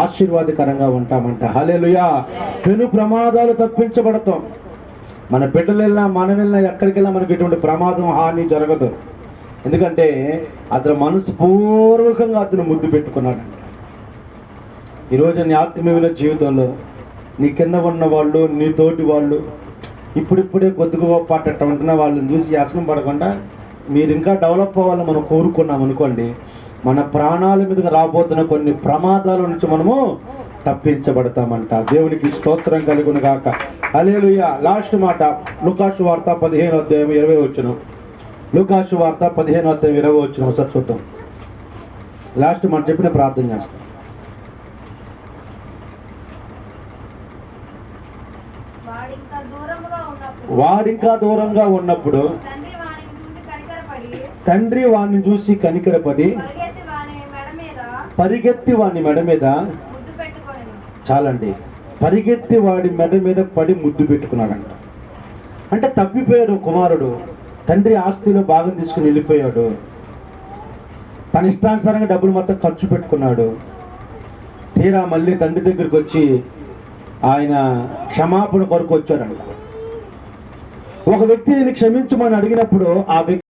ఆశీర్వాదకరంగా ఉంటామంట. హల్లెలూయా. పెను ప్రమాదాలు తప్పించబడతాం. మన బిడ్డలు వెళ్ళినా మనం వెళ్ళినా ఎక్కడికి వెళ్ళినా మనకి ఎటువంటి ప్రమాదం హాని జరగదు. ఎందుకంటే అతను మనస్పూర్వకంగా అతను ముద్దు పెట్టుకున్నాడు. ఈరోజు నీ ఆత్మీయుల జీవితంలో నీ కింద ఉన్న వాళ్ళు, నీ తోటి వాళ్ళు, ఇప్పుడిప్పుడే కొద్దిగా పాటట్ట ఉంటున్న వాళ్ళని చూసి వ్యసనం పడకుండా మీరు ఇంకా డెవలప్ అవ్వాలని మనం కోరుకున్నాం అనుకోండి, మన ప్రాణాల మీదకి రాబోతున్న కొన్ని ప్రమాదాల నుంచి మనము తప్పించబడతామంట. దేవునికి స్తోత్రం కలుగును గాక. హల్లెలూయా. లాస్ట్ మాట లూకాసు వార్త 15:20. లూకాసు వార్త 15:20 ఒకసారి చూద్దాం. లాస్ట్ మాట చెప్పిన ప్రార్థన చేస్తాం. వాడింకా దూరంగా ఉన్నప్పుడు తండ్రి వాడిని చూసి కనికరపడి పరిగెత్తి వాడి మెడ మీద, చాలండి, పరిగెత్తి వాడి మెడ మీద పడి ముద్దు పెట్టుకున్నాడంట. అంటే తప్పిపోయాడు కుమారుడు. తండ్రి ఆస్తిలో భాగం తీసుకుని వెళ్ళిపోయాడు. తన ఇష్టానుసారంగా డబ్బులు మొత్తం ఖర్చు పెట్టుకున్నాడు. తీరా మళ్ళీ తండ్రి దగ్గరికి వచ్చి ఆయన క్షమాపణ కొరకు వచ్చాడంట. ఒక వ్యక్తిని క్షమించమని అడిగినప్పుడు ఆ వ్యక్తి